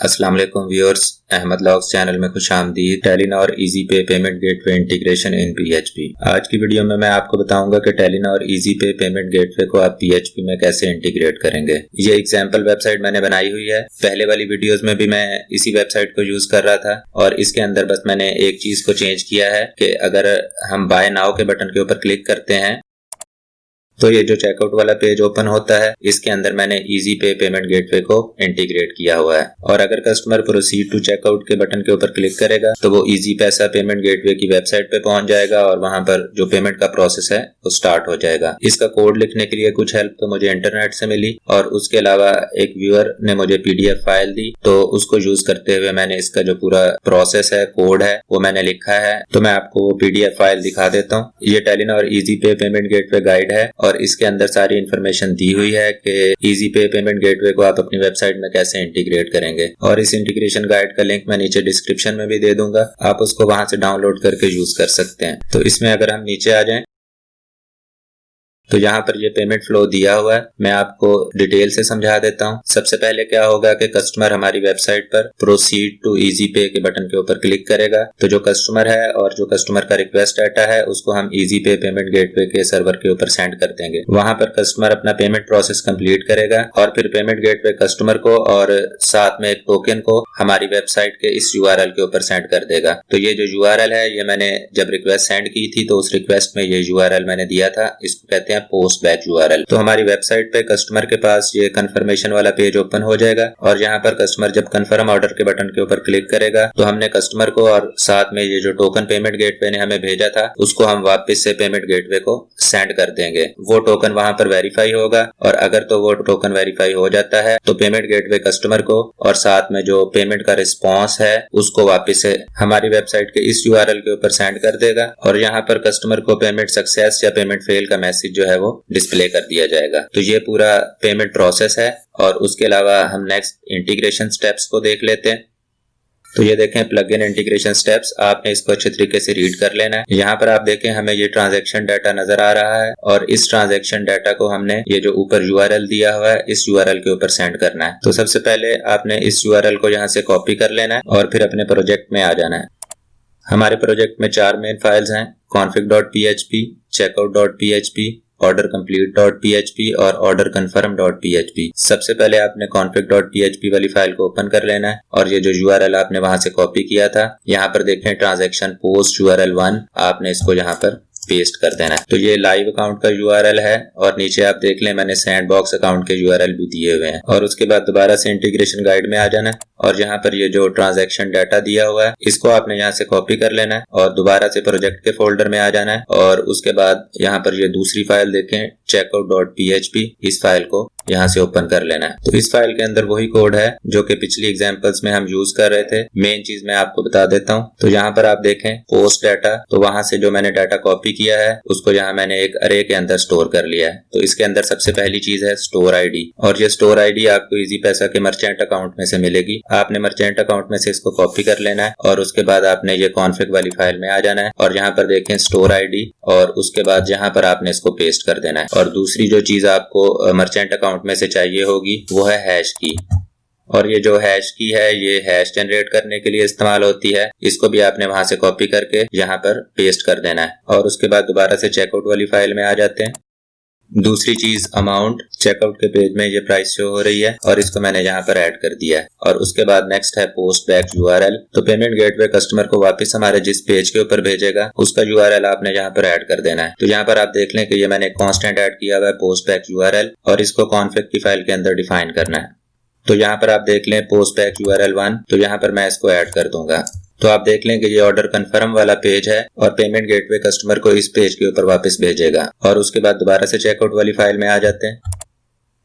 अस्सलाम वालेकुम viewers, Ahmad logs channel में खुशामदीद। टेलीनॉर इजी पे payment gateway integration in PHP। आज की वीडियो में मैं आपको बताऊंगा कि टेलीनॉर इजी पे पेमेंट गेटवे को आप PHP में कैसे इंटीग्रेट करेंगे। ये एग्जांपल वेबसाइट मैंने बनाई हुई है। पहले वाली वीडियोस में भी मैं इसी वेबसाइट को यूज कर रहा था और इसके अंदर बस मैंने एक चीज को चेंज किया है कि अगर हम बाय नाउ के बटन के ऊपर क्लिक करते हैं तो ये जो चेकआउट वाला पेज ओपन होता है, इसके अंदर मैंने इजी पे पेमेंट गेटवे को इंटीग्रेट किया हुआ है। और अगर कस्टमर प्रोसीड टू चेकआउट के बटन के ऊपर क्लिक करेगा तो वो इजी पैसा पेमेंट गेटवे की वेबसाइट पे पहुंच जाएगा और वहां पर जो पेमेंट का प्रोसेस है वो स्टार्ट हो जाएगा। इसका कोड लिखने के लिए कुछ हेल्प तो मुझे इंटरनेट से मिली और उसके अलावा एक व्यूअर ने मुझे PDF फाइल दी, तो उसको यूज करते हुए मैंने इसका जो पूरा प्रोसेस है, कोड है, वो मैंने लिखा है। तो मैं आपको वो PDF फाइल दिखा देता हूँ। ये टेलीनॉर इजी पे पेमेंट गेटवे गाइड है और इसके अंदर सारी इंफॉर्मेशन दी हुई है कि इजी पे पेमेंट गेटवे को आप अपनी वेबसाइट में कैसे इंटीग्रेट करेंगे। और इस इंटीग्रेशन गाइड का लिंक मैं नीचे डिस्क्रिप्शन में भी दे दूंगा, आप उसको वहां से डाउनलोड करके यूज कर सकते हैं। तो इसमें अगर हम नीचे आ जाएं तो यहाँ पर ये पेमेंट फ्लो दिया हुआ है। मैं आपको डिटेल से समझा देता हूँ। सबसे पहले क्या होगा कि कस्टमर हमारी वेबसाइट पर प्रोसीड टू इजी पे के बटन के ऊपर क्लिक करेगा तो जो कस्टमर है और जो कस्टमर का रिक्वेस्ट डाटा है उसको हम इजी पे पेमेंट गेटवे के सर्वर के ऊपर सेंड कर देंगे। वहां पर कस्टमर अपना पेमेंट प्रोसेस कंप्लीट करेगा और फिर पेमेंट गेटवे कस्टमर को और साथ में एक टोकन को हमारी वेबसाइट के इस URL के ऊपर सेंड कर देगा। तो ये जो URL है, ये मैंने जब रिक्वेस्ट सेंड की थी तो उस रिक्वेस्ट में ये URL मैंने दिया था। इसको कहते हैं पोस्ट बैच URL। तो हमारी वेबसाइट पे कस्टमर के पास ये कंफर्मेशन वाला पेज ओपन हो जाएगा और यहाँ पर कस्टमर जब कंफर्म ऑर्डर के बटन के ऊपर क्लिक करेगा तो हमने कस्टमर को और साथ में ये जो टोकन पेमेंट गेटवे ने हमें भेजा था उसको हम वापस से पेमेंट गेटवे को सेंड कर देंगे। वो टोकन वहां पर वेरीफाई होगा और अगर तो वो टोकन वेरीफाई हो जाता है तो पेमेंट गेटवे कस्टमर को और साथ में जो पेमेंट का रिस्पॉन्स है उसको वापस से हमारी वेबसाइट के इस URL के ऊपर सेंड कर देगा और यहाँ पर कस्टमर को पेमेंट सक्सेस या पेमेंट फेल का मैसेज जो है वो डिस्प्ले कर दिया जाएगा। तो ये पूरा पेमेंट प्रोसेस है और उसके अलावा हम नेक्स्ट इंटीग्रेशन स्टेप्स को देख लेते हैं। तो ये देखें प्लग इन इंटीग्रेशन स्टेप्स, आपने इसको अच्छे तरीके से रीड कर लेना है। यहाँ पर आप देखें हमें ये ट्रांजैक्शन डाटा नजर आ रहा है और इस ट्रांजैक्शन डाटा को हमने ये जो ऊपर URL दिया हुआ है इस URL के ऊपर सेंड करना है। तो सबसे पहले आपने इस URL को यहाँ से कॉपी कर लेना है और फिर अपने प्रोजेक्ट में आ जाना है। हमारे प्रोजेक्ट में 4 मेन फाइल्स हैं, config.php, checkout.php, ordercomplete.php और orderconfirm.php। सबसे पहले आपने config.php वाली फाइल को ओपन कर लेना है और ये जो URL आपने वहां से कॉपी किया था, यहाँ पर देखें ट्रांजैक्शन पोस्ट URL1, आपने इसको यहाँ पर पेस्ट कर देना है। तो ये लाइव अकाउंट का URL है और नीचे आप देख लें मैंने सैंडबॉक्स अकाउंट के URL भी दिए हुए हैं। और उसके बाद दोबारा से इंटीग्रेशन गाइड में आ जाना है और यहाँ पर ये जो ट्रांजैक्शन डाटा दिया हुआ है इसको आपने यहाँ से कॉपी कर लेना है और दोबारा से प्रोजेक्ट के फोल्डर में आ जाना है और उसके बाद यहाँ पर ये दूसरी फाइल देखें checkout.php, इस फाइल को यहाँ से ओपन कर लेना है। तो इस फाइल के अंदर वही कोड है जो कि पिछली एग्जांपल्स में हम यूज कर रहे थे। मेन चीज मैं आपको बता देता हूँ। तो यहाँ पर आप देखें पोस्ट डाटा, तो वहां से जो मैंने डाटा कॉपी किया है उसको यहाँ मैंने एक अरे के अंदर स्टोर कर लिया है। तो इसके अंदर सबसे पहली चीज है स्टोर ID और ये स्टोर ID आपको इजी पैसा के मर्चेंट अकाउंट में से मिलेगी। आपने मर्चेंट अकाउंट में से इसको कॉपी कर लेना है और उसके बाद आपने ये कॉन्फिग वाली फाइल में आ जाना है और यहाँ पर देखें स्टोर ID और उसके बाद यहाँ पर आपने इसको पेस्ट कर देना है। और दूसरी जो चीज आपको मर्चेंट अकाउंट में से चाहिए होगी वो है हैश की। और ये जो हैश की है ये हैश जनरेट करने के लिए इस्तेमाल होती है। इसको भी आपने वहां से कॉपी करके यहाँ पर पेस्ट कर देना है और उसके बाद दोबारा से चेकआउट वाली फाइल में आ जाते हैं। दूसरी चीज अमाउंट, चेकआउट के पेज में ये प्राइस शो हो रही है और इसको मैंने यहाँ पर ऐड कर दिया है। और उसके बाद नेक्स्ट है पोस्ट बैक URL। तो पेमेंट गेटवे कस्टमर को वापस हमारे जिस पेज के ऊपर भेजेगा उसका URL आपने यहाँ पर ऐड कर देना है। तो यहाँ पर आप देख लें कि ये मैंने कांस्टेंट ऐड किया हुआ है पोस्ट बैक URL और इसको कॉन्फिग की फाइल के अंदर डिफाइन करना है। तो यहाँ पर आप देख लें पोस्ट बैक URL1, तो यहाँ पर मैं इसको ऐड कर दूंगा। तो आप देख लें कि ये ऑर्डर कंफर्म वाला पेज है और पेमेंट गेटवे कस्टमर को इस पेज के ऊपर वापस भेजेगा। और उसके बाद दोबारा से चेकआउट वाली फाइल में आ जाते हैं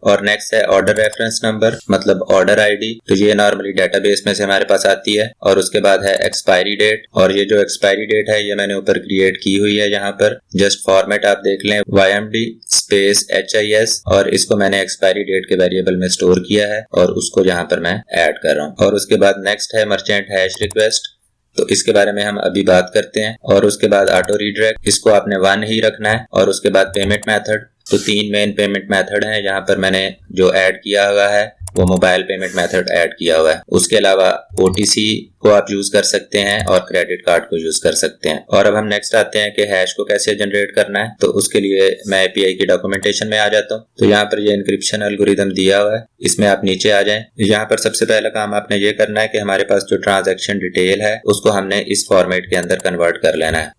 और नेक्स्ट है ऑर्डर रेफरेंस नंबर, मतलब ऑर्डर ID। तो ये नॉर्मली डेटाबेस में से हमारे पास आती है। और उसके बाद है एक्सपायरी डेट और ये जो एक्सपायरी डेट है ये मैंने ऊपर क्रिएट की हुई है। यहाँ पर जस्ट फॉर्मेट आप देख लें YMD स्पेस HIS और इसको मैंने एक्सपायरी डेट के वेरिएबल में स्टोर किया है और उसको यहाँ पर मैं ऐड कर रहा हूँ। और उसके बाद नेक्स्ट है मर्चेंट हैश रिक्वेस्ट, तो इसके बारे में हम अभी बात करते हैं। और उसके बाद ऑटो रीडायरेक्ट, इसको आपने 1 ही रखना है। और उसके बाद पेमेंट मेथड, तो 3 मेन पेमेंट मेथड हैं यहाँ पर मैंने जो ऐड किया हुआ है वो मोबाइल पेमेंट मेथड ऐड किया हुआ है। उसके अलावा OTC को आप यूज कर सकते हैं और क्रेडिट कार्ड को यूज कर सकते हैं। और अब हम नेक्स्ट आते हैं कि हैश को कैसे जनरेट करना है। तो उसके लिए मैं API की डॉक्यूमेंटेशन में आ जाता हूँ। तो यहाँ पर ये इंक्रिप्शन एल्गोरिदम दिया हुआ है, इसमें आप नीचे आ जाएं। यहाँ पर सबसे पहला काम आपने ये करना है कि हमारे पास जो ट्रांजैक्शन डिटेल है उसको हमने इस फॉर्मेट के अंदर कन्वर्ट कर लेना है।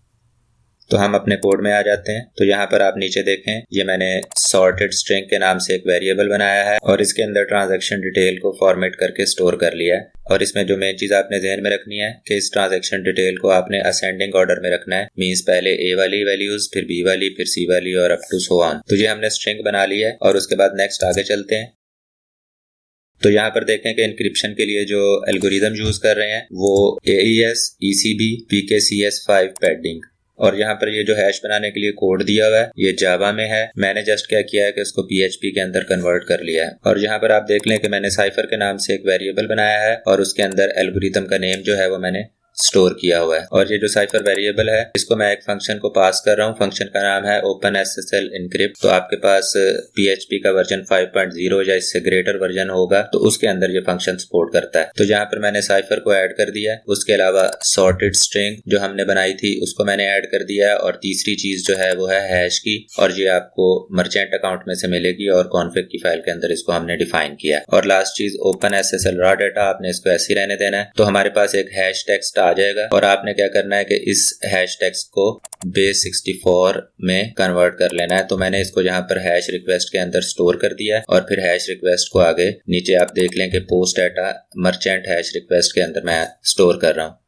तो हम अपने कोड में आ जाते हैं। तो यहाँ पर आप नीचे देखें, ये मैंने सॉर्टेड स्ट्रिंग के नाम से एक वेरिएबल बनाया है और इसके अंदर ट्रांजैक्शन डिटेल को फॉर्मेट करके स्टोर कर लिया है। और इसमें जो मेन चीज आपने ध्यान में रखनी है कि इस ट्रांजैक्शन डिटेल को आपने असेंडिंग ऑर्डर में रखना है। मींस पहले A वाली वैल्यूज, फिर B वाली, फिर C वाली और अप टू सो ऑन। तो ये हमने स्ट्रिंग बना ली है और उसके बाद नेक्स्ट आगे चलते हैं। तो यहाँ पर देखें कि इंक्रिप्शन के लिए जो एल्गोरिदम यूज कर रहे हैं वो AES ECB PKCS5 पैडिंग। और यहाँ पर ये जो हैश बनाने के लिए कोड दिया हुआ है ये जावा में है। मैंने जस्ट क्या किया है कि उसको PHP के अंदर कन्वर्ट कर लिया है। और यहाँ पर आप देख लें कि मैंने साइफर के नाम से एक वेरिएबल बनाया है और उसके अंदर एल्गोरिदम का नेम जो है वो मैंने स्टोर किया हुआ है। और ये जो साइफर वेरिएबल है इसको मैं एक फंक्शन को पास कर रहा हूँ। फंक्शन का नाम है OpenSSL Encrypt। तो आपके पास PHP का वर्जन 5.0 या इससे ग्रेटर वर्जन होगा तो उसके अंदर ये फंक्शन सपोर्ट करता है। तो यहाँ पर मैंने साइफर को ऐड कर दिया है। उसके अलावा सॉर्टेड स्ट्रिंग जो हमने बनाई थी उसको मैंने ऐड कर दिया है। और तीसरी चीज जो है वो है हैश की, और ये आपको मर्चेंट अकाउंट में से मिलेगी और कॉन्फिग की फाइल के अंदर इसको हमने डिफाइन किया। और लास्ट चीज OpenSSL रॉ डाटा, आपने इसको ऐसे ही रहने देना है। तो हमारे पास एक हैश टेक्स्ट आ जाएगा और आपने क्या करना है कि इस हैश टेक्स्ट को बेस 64 में कन्वर्ट कर लेना है। तो मैंने इसको यहाँ पर हैश रिक्वेस्ट के अंदर स्टोर कर दिया है और फिर हैश रिक्वेस्ट को आगे नीचे आप देख लें कि post data merchant hash request के अंदर मैं स्टोर कर रहा हूँ।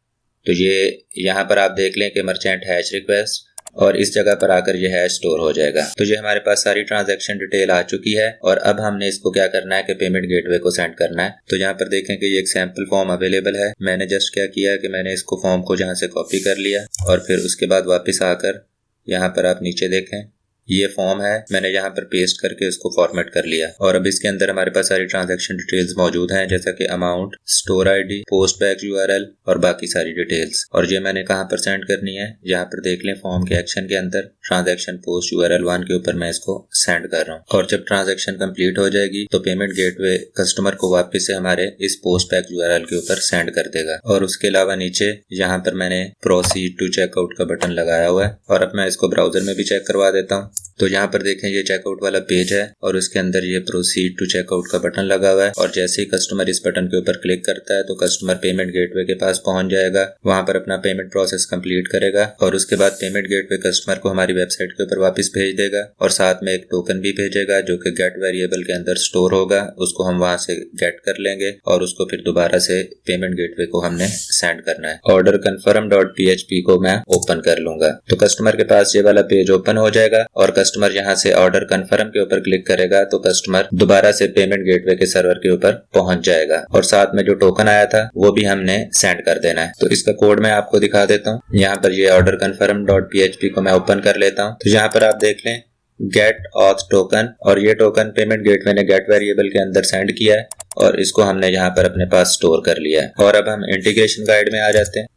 तो ये यहाँ पर आप देख लें कि मर्चेंट हैश रिक्वेस्ट और इस जगह पर आकर ये हैश स्टोर हो जाएगा। तो ये हमारे पास सारी ट्रांजैक्शन डिटेल आ चुकी है और अब हमने इसको क्या करना है कि पेमेंट गेटवे को सेंड करना है। तो यहाँ पर देखें कि ये एक सैंपल फॉर्म अवेलेबल है। मैंने जस्ट क्या किया कि मैंने इसको फॉर्म को जहाँ से कॉपी कर लिया और फिर उसके बाद वापस आकर यहाँ पर आप नीचे देखें ये फॉर्म है, मैंने यहाँ पर पेस्ट करके इसको फॉर्मेट कर लिया। और अब इसके अंदर हमारे पास सारी ट्रांजैक्शन डिटेल्स मौजूद हैं, जैसा कि amount, store ID, post back URL और बाकी सारी डिटेल्स। और ये मैंने कहाँ पर सेंड करनी है, यहाँ पर देख लें फॉर्म के एक्शन के अंदर ट्रांजैक्शन पोस्ट URL 1 के ऊपर मैं इसको सेंड कर रहा हूँ। और जब ट्रांजैक्शन कंप्लीट हो जाएगी तो पेमेंट गेटवे कस्टमर को वापस से हमारे इस पोस्ट बैक URL के ऊपर सेंड कर देगा। और उसके अलावा नीचे यहाँ पर मैंने प्रोसीड टू चेकआउट का बटन लगाया हुआ है और अब मैं इसको ब्राउजर में भी चेक करवा देता हूँ। तो यहाँ पर देखें ये चेकआउट वाला पेज है और उसके अंदर ये प्रोसीड टू चेकआउट का बटन लगा हुआ है। और जैसे ही कस्टमर इस बटन के ऊपर क्लिक करता है तो कस्टमर पेमेंट गेटवे के पास पहुंच जाएगा, वहां पर अपना पेमेंट प्रोसेस कंप्लीट करेगा और उसके बाद पेमेंट गेटवे कस्टमर को हमारी वेबसाइट के ऊपर वापस भेज देगा और साथ में एक टोकन भी भेजेगा जो कि गेट वेरिएबल के अंदर स्टोर होगा। उसको हम वहां से गेट कर लेंगे और उसको फिर दोबारा से पेमेंट गेटवे को हमने सेंड करना है। ऑर्डर कन्फर्म .php को मैं ओपन कर लूंगा तो कस्टमर के पास ये वाला पेज ओपन हो जाएगा और कस्टमर यहाँ से ऑर्डर कन्फर्म के ऊपर क्लिक करेगा तो कस्टमर दोबारा से पेमेंट गेटवे के सर्वर के ऊपर पहुंच जाएगा और साथ में जो टोकन आया था वो भी हमने सेंड कर देना है। तो इसका कोड मैं आपको दिखा देता हूँ। यहाँ पर ये ऑर्डर कन्फर्म .php को मैं ओपन कर लेता हूँ। तो यहाँ पर आप देख लें गेट ऑथ टोकन, और ये टोकन पेमेंट गेटवे ने गेट वेरिएबल के अंदर सेंड किया है और इसको हमने यहाँ पर अपने पास स्टोर कर लिया है। और अब हम इंटीग्रेशन गाइड में आ जाते हैं।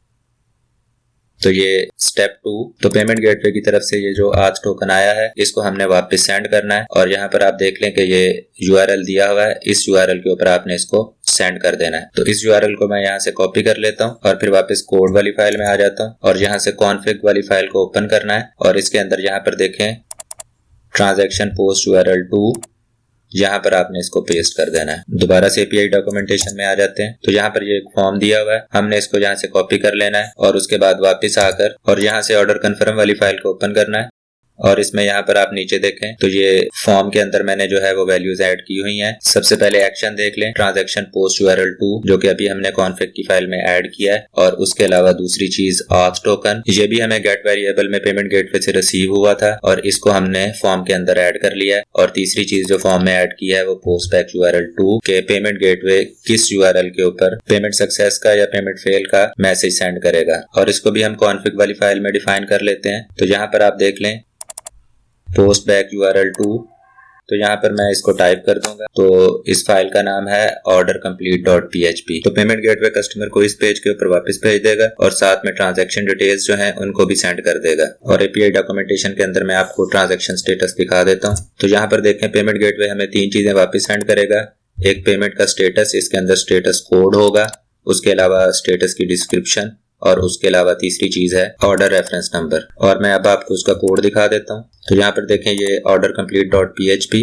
तो ये स्टेप 2, तो पेमेंट गेटवे की तरफ से ये जो आज टोकन आया है इसको हमने वापस सेंड करना है और यहाँ पर आप देख लें कि ये URL दिया हुआ है, इस URL के ऊपर आपने इसको सेंड कर देना है। तो इस URL को मैं यहाँ से कॉपी कर लेता हूँ और फिर वापस कोड वाली फाइल में आ जाता हूँ और यहाँ से कॉन्फिग वाली फाइल को ओपन करना है और इसके अंदर यहाँ पर देखें ट्रांजैक्शन पोस्ट URL 2, यहाँ पर आपने इसको पेस्ट कर देना है। दोबारा से API डॉक्यूमेंटेशन में आ जाते हैं। तो यहाँ पर ये एक फॉर्म दिया हुआ है, हमने इसको यहाँ से कॉपी कर लेना है और उसके बाद वापस आकर और यहाँ से ऑर्डर कन्फर्म वाली फाइल को ओपन करना है और इसमें यहाँ पर आप नीचे देखें तो ये फॉर्म के अंदर मैंने जो है वो वैल्यूज ऐड की हुई हैं। सबसे पहले एक्शन देख लें, ट्रांजैक्शन पोस्ट URL 2 जो कि अभी हमने कॉन्फिग की फाइल में ऐड किया है। और उसके अलावा दूसरी चीज ऑथ टोकन, ये भी हमें गेट वेरिएबल में पेमेंट गेटवे से रिसीव हुआ था और इसको हमने फॉर्म के अंदर ऐड कर लिया है। और तीसरी चीज जो फॉर्म में ऐड किया है वो पोस्ट बैक URL 2 के पेमेंट गेटवे किस URL के ऊपर पेमेंट सक्सेस का या पेमेंट फेल का मैसेज सेंड करेगा और इसको भी हम कॉन्फिग वाली फाइल में डिफाइन कर लेते हैं। तो यहाँ पर आप देख लें पोस्ट बैक URL 2, तो यहाँ पर मैं इसको टाइप कर दूंगा। तो इस फाइल का नाम है ऑर्डर कंप्लीट .php। तो पेमेंट गेटवे कस्टमर को इस पेज के ऊपर वापस भेज देगा और साथ में ट्रांजैक्शन डिटेल्स जो हैं उनको भी सेंड कर देगा। और API डॉक्यूमेंटेशन के अंदर मैं आपको ट्रांजैक्शन स्टेटस दिखा देता हूँ। तो यहाँ पर देखें पेमेंट गेटवे हमें 3 चीजें वापस सेंड करेगा। एक पेमेंट का स्टेटस, इसके अंदर स्टेटस कोड होगा, उसके अलावा स्टेटस की डिस्क्रिप्शन, और उसके अलावा तीसरी चीज है ऑर्डर रेफरेंस नंबर। और मैं अब आपको उसका कोड दिखा देता हूँ। तो यहाँ पर देखें ये ऑर्डर कंप्लीट डॉट PHP।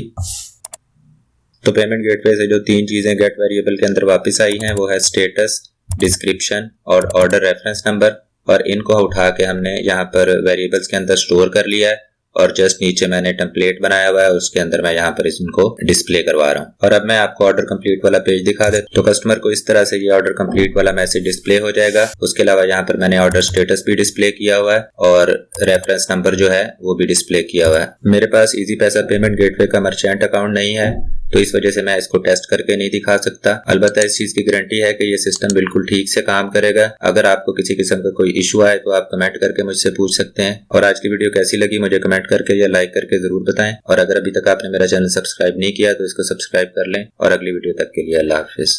तो पेमेंट गेटवे से जो 3 चीजें गेट वेरिएबल के अंदर वापस आई हैं वो है स्टेटस, डिस्क्रिप्शन और ऑर्डर रेफरेंस नंबर, और इनको उठा के हमने यहाँ पर वेरिएबल्स के अंदर स्टोर कर लिया है। और जस्ट नीचे मैंने टेम्पलेट बनाया हुआ है, उसके अंदर मैं यहाँ पर इनको डिस्प्ले करवा रहा हूँ। और अब मैं आपको ऑर्डर कंप्लीट वाला पेज दिखा देता हूँ। तो कस्टमर को इस तरह से ये ऑर्डर कंप्लीट वाला मैसेज डिस्प्ले हो जाएगा। उसके अलावा यहाँ पर मैंने ऑर्डर स्टेटस भी डिस्प्ले किया हुआ है और रेफरेंस नंबर जो है वो भी डिस्प्ले किया हुआ है। मेरे पास इजी पैसा पेमेंट गेटवे का मर्चेंट अकाउंट नहीं है, तो इस वजह से मैं इसको टेस्ट करके नहीं दिखा सकता। अलबत्ता इस चीज की गारंटी है कि ये सिस्टम बिल्कुल ठीक से काम करेगा। अगर आपको किसी किस्म का कोई इशू आए तो आप कमेंट करके मुझसे पूछ सकते हैं। और आज की वीडियो कैसी लगी मुझे कमेंट करके या लाइक करके जरूर बताएं। और अगर अभी तक आपने मेरा चैनल सब्सक्राइब नहीं किया तो इसको सब्सक्राइब कर लें। और अगली वीडियो तक के लिए अल्लाह हाफिज।